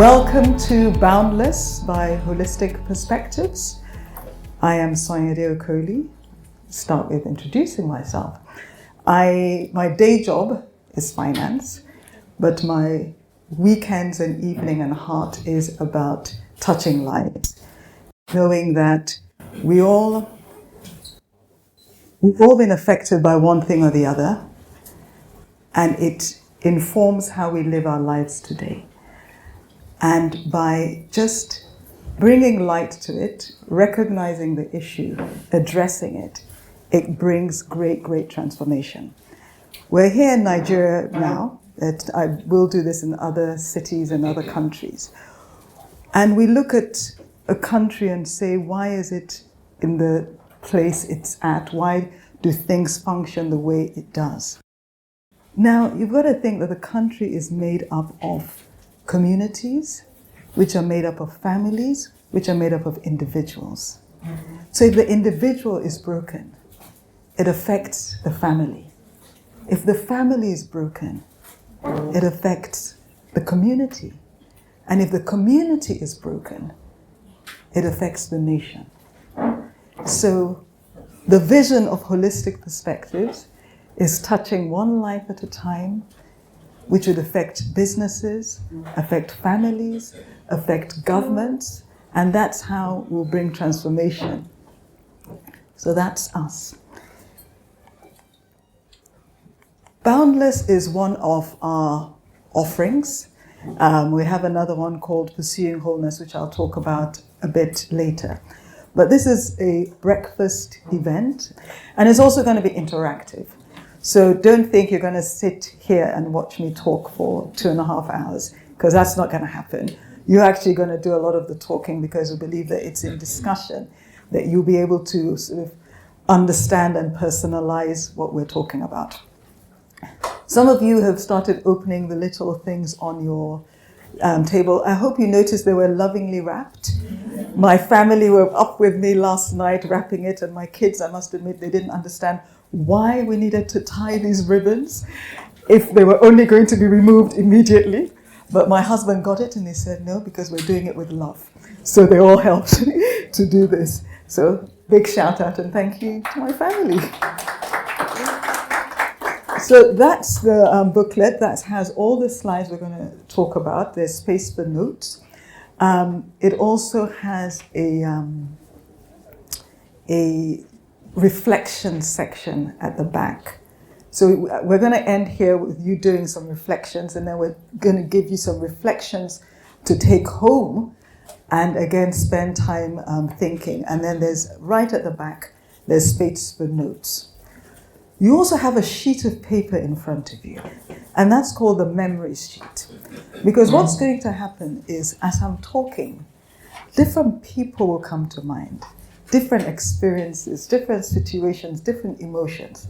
Welcome to Boundless by Holistic Perspectives. I am Sonia Okoli. Start with introducing myself. My day job is finance, but my weekends and evening and heart is about touching lives. Knowing that we've all been affected by one thing or the other, and it informs how we live our lives today. And by just bringing light to it, recognizing the issue, addressing it, it brings great transformation. We're here in Nigeria now. I will do this in other cities and other countries. And we look at a country and say, why is it in the place it's at? Why do things function the way it does? Now, you've got to think that the country is made up of communities, which are made up of families, which are made up of individuals. So if the individual is broken, it affects the family. If the family is broken, it affects the community. And if the community is broken, it affects the nation. So the vision of holistic perspectives is touching one life at a time, which would affect businesses, affect families, affect governments, and that's how we'll bring transformation. So that's us. Boundless is one of our offerings. We have another one called Pursuing Wholeness, which I'll talk about a bit later. But this is a breakfast event, and it's also going to be interactive. So don't think you're going to sit here and watch me talk for 2.5 hours, because that's not going to happen. You're actually going to do a lot of the talking, because we believe that it's in discussion that you'll be able to sort of understand and personalize what we're talking about. Some of you have started opening the little things on your table. I hope you noticed they were lovingly wrapped. My family were up with me last night wrapping it, and my kids, I must admit, they didn't understand why we needed to tie these ribbons if they were only going to be removed immediately. But my husband got it and he said, no, because we're doing it with love. So they all helped to do this. So big shout out and thank you to my family. So that's the booklet that has all the slides we're going to talk about. There's space for notes. It also has a reflection section at the back. So we're going to end here with you doing some reflections, and then we're going to give you some reflections to take home and again spend time thinking. And then there's right at the back, there's space for notes. You also have a sheet of paper in front of you, and that's called the memories sheet. Because what's going to happen is, as I'm talking, different people will come to mind, different experiences, different situations, different emotions.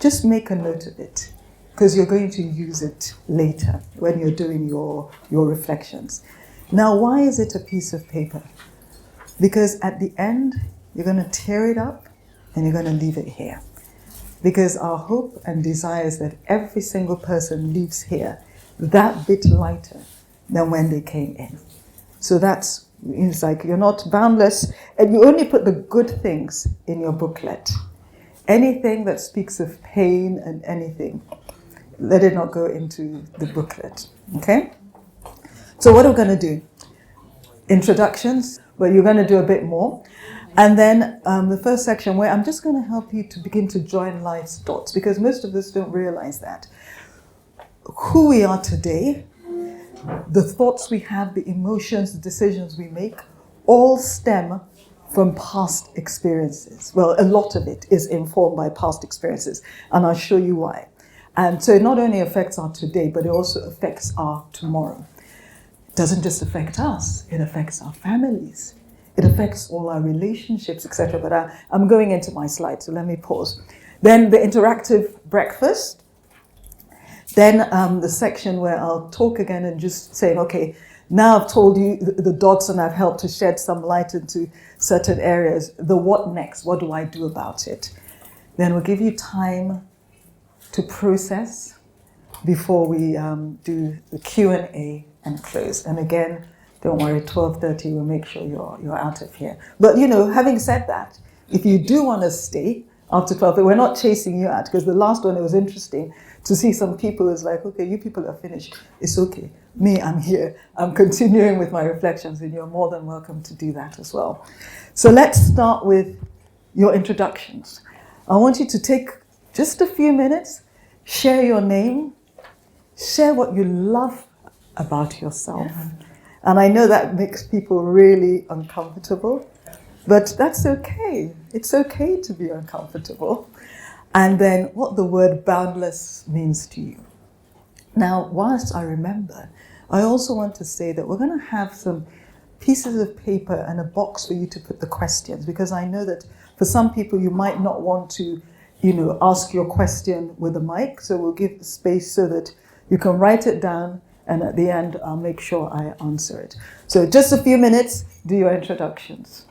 Just make a note of it, because you're going to use it later when you're doing your reflections. Now, why is it a piece of paper? Because at the end, you're going to tear it up and you're going to leave it here. Because our hope and desire is that every single person leaves here that bit lighter than when they came in. So it's like you're not boundless, and you only put the good things in your booklet. Anything that speaks of pain and anything, let it not go into the booklet, okay? So what are we going to do? Introductions, but you're going to do a bit more. And then the first section where I'm just going to help you to begin to join life's dots, because most of us don't realize that. Who we are today, the thoughts we have, the emotions, the decisions we make, all stem from past experiences. Well, a lot of it is informed by past experiences, and I'll show you why. And so it not only affects our today, but it also affects our tomorrow. It doesn't just affect us, it affects our families. It affects all our relationships, etc. But I'm going into my slides, so let me pause. Then the interactive breakfast. Then the section where I'll talk again and just say, okay, now I've told you the dots and I've helped to shed some light into certain areas. The what next? What do I do about it? Then we'll give you time to process, before we do the Q&A and close. And again, don't worry, 12:30, we'll make sure you're out of here. But, having said that, if you do want to stay after 12, we're not chasing you out, because the last one, it was interesting to see some people. It's like, okay, you people are finished. It's okay. Me, I'm here. I'm continuing with my reflections, and you're more than welcome to do that as well. So let's start with your introductions. I want you to take just a few minutes, share your name, share what you love about yourself. And I know that makes people really uncomfortable, but that's okay. It's okay to be uncomfortable. And then what the word boundless means to you. Now, whilst I remember, I also want to say that we're going to have some pieces of paper and a box for you to put the questions, because I know that for some people you might not want to, ask your question with a mic. So we'll give the space so that you can write it down, and at the end I'll make sure I answer it. So just a few minutes, do your introductions.